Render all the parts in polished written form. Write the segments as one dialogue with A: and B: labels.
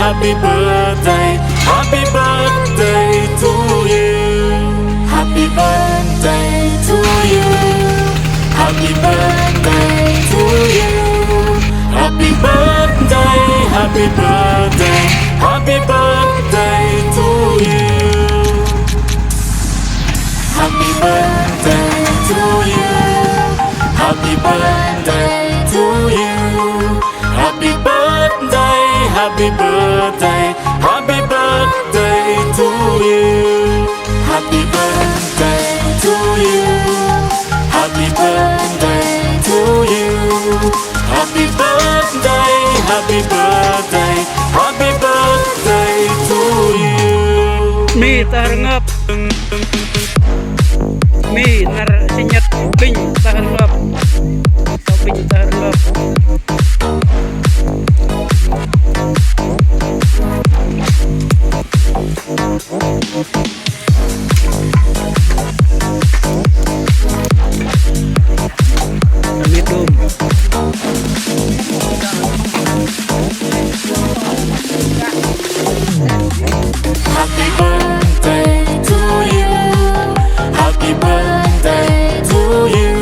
A: happy birthday, happy birthday to you. Happy birthday to you. Happy birthday to you. Happy birthday, happy birthday, happy birthday to you. Happy birthday to you. Happy birthday to you. Happy birthday, happy birthday, happy birthday to you. Happy birthday to you. Happy birthday to you. Happy birthday, happy birthday, happy birthday to you.
B: Mi taharngap Mi nar sinyat bing taharngap bing taharngap Kamidum
A: Happy birthday to you. Happy birthday to you.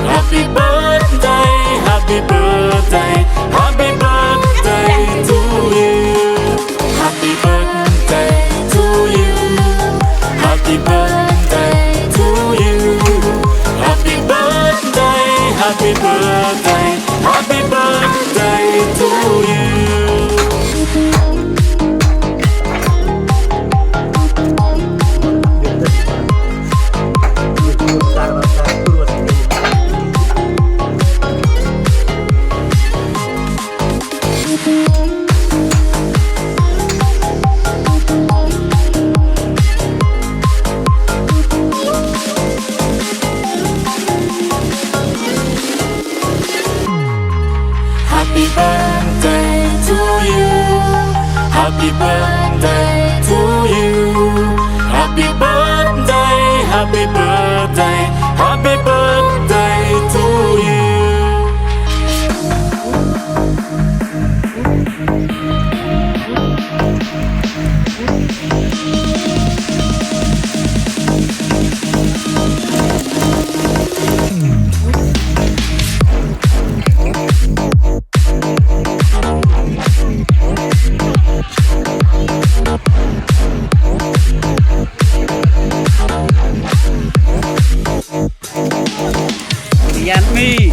A: Happy birthday, happy birthday, happy birthday to you. Happy birthday to you. Happy birthday to you. Happy birthday, happy birthday, happy birthday to you. Happy birthday to you. Happy birthday to you. Happy birthday, happy birthday, happy birthday to you.
B: Yan Mi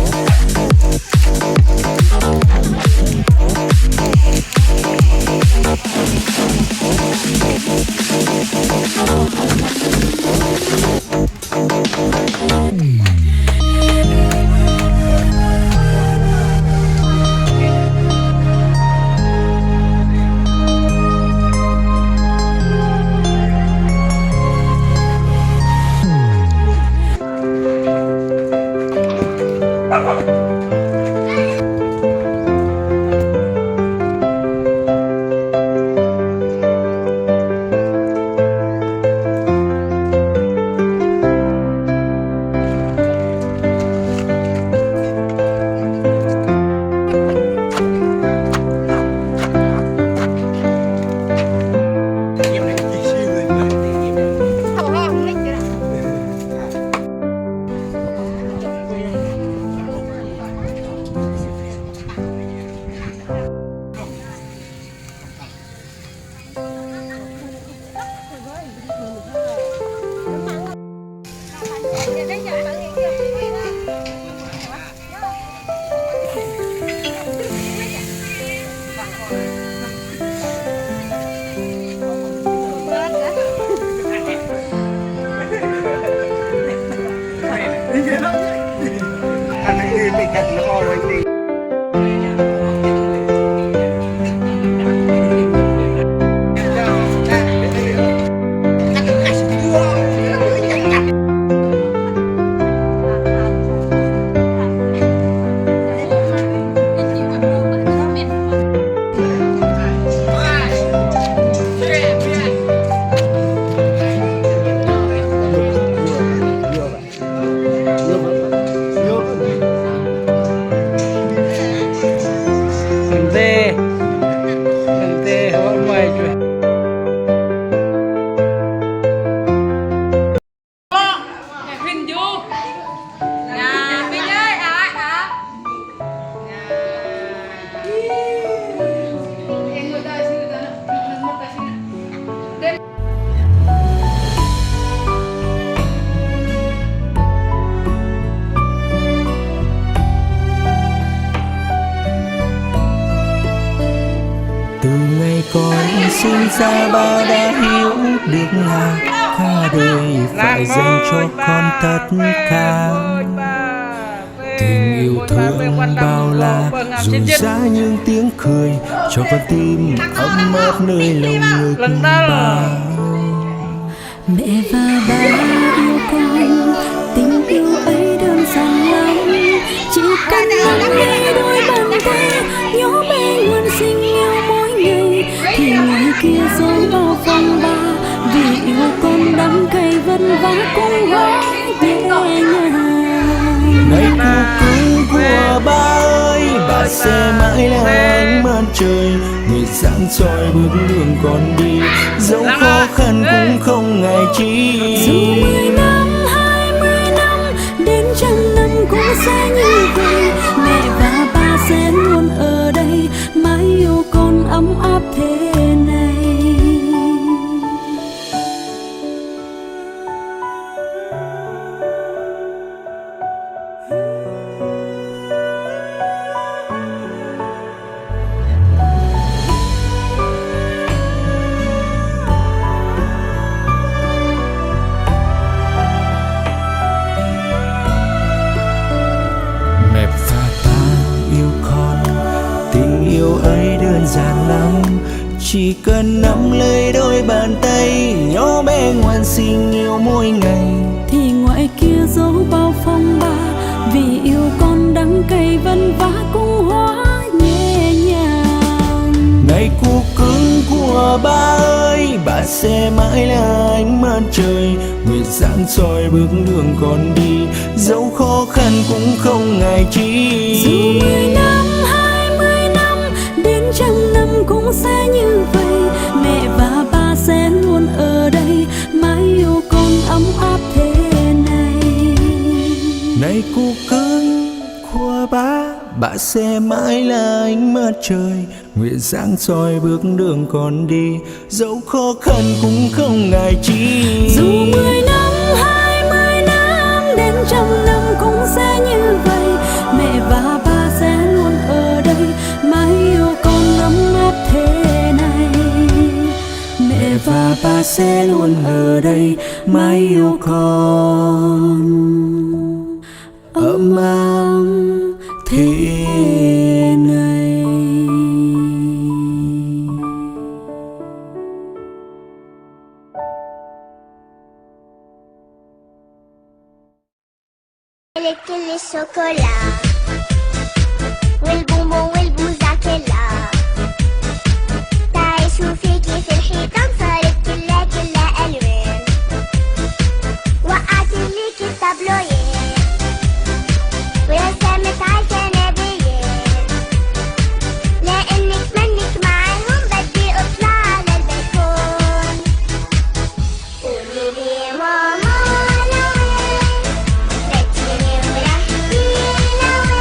A: sinh ra ba đã hiểu được là cả đời phải dành cho con tất cả. Tình yêu thương bao la dù ra những tiếng cười cho con tim ấm áp nơi lòng ngực bà.
C: Mẹ và ba yêu con, tình yêu ấy đơn giản lắm, chỉ cần nắm lấy đôi bàn tay nhỏ bé nguồn sinh yêu mỗi ngày. Thì ngoài kia dối bao phong ba, vì yêu con đắng cay vất vả cũng gói nhẹ nhàng.
A: Ngày cuộc cưng của ba ơi, bà sẽ mãi là ánh mặt trời, người sáng soi bước đường con đi, dẫu khó khăn cũng không ngại chi.
C: Dù 10 năm, 20 năm, đến trăm năm cũng sẽ như vậy. Mẹ và ba sẽ luôn ở đây, mãi yêu con ấm áp thế này.
A: Mẹ và ba yêu con, tình yêu ấy đơn giản lắm, chỉ cần nắm lấy đôi bàn tay nhỏ bé ngoan xinh yêu mỗi ngày.
C: Thì ngoài kia dấu bao phong ba, vì yêu con đắng cay vất vả cũng hóa nhẹ nhàng.
A: Ngày cuộc cưng của ba ơi, bà sẽ mãi là ánh mặt trời, nguyện sáng soi bước đường con đi, dẫu khó khăn cũng không ngại chi.
C: Dù 10 năm, 20 năm, đến trăm năm cũng sẽ như vậy. Mẹ và ba sẽ luôn ở đây, mãi yêu con ấm áp thế này.
A: Này cuộc cưng của bà sẽ mãi là ánh mặt trời, nguyện sáng soi bước đường con đi, dẫu khó khăn cũng không ngại chi.
C: Dù 10 năm, 20 năm, đến trăm năm cũng sẽ như vậy. Mẹ và ba sẽ luôn ở đây, mãi yêu con ấm áp thế này. Mẹ và ba sẽ luôn ở đây, mãi yêu con ấm áp thế này.
D: le chocolat والبونبون والبوزة كلها تعي شوفي كيف الحيطان صارت كلها ألوان وقعت لي كيف طابلويات ورسمت عالكنبيات لأنك منك معاهم بدي أطلع على البلكون قولي لي ماما لوين بديني ورحتي لوين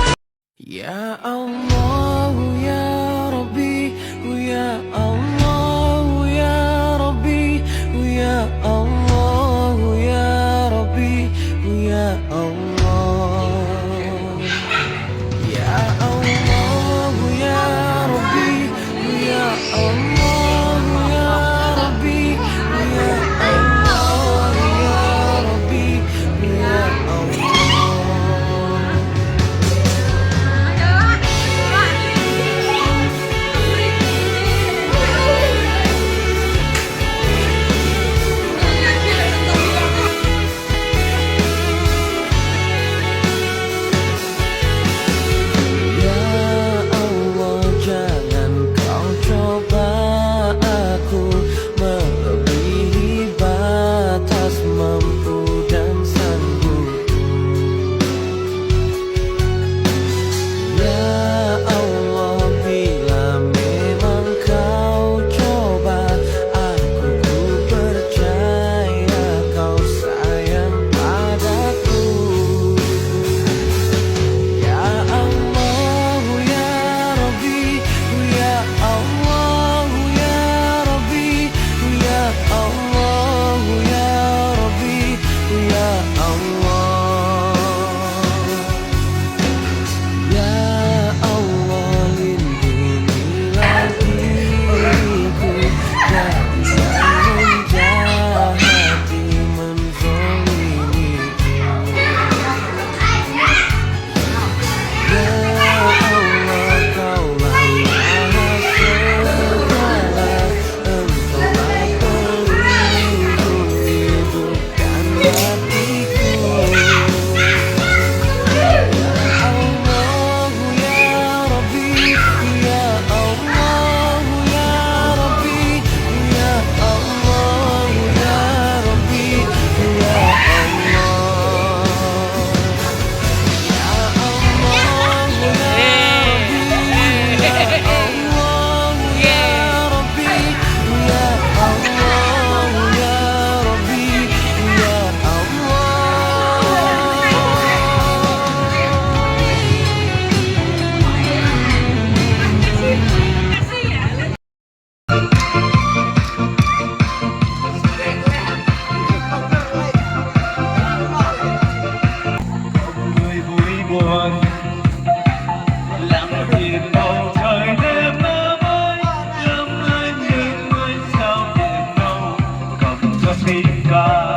B: God.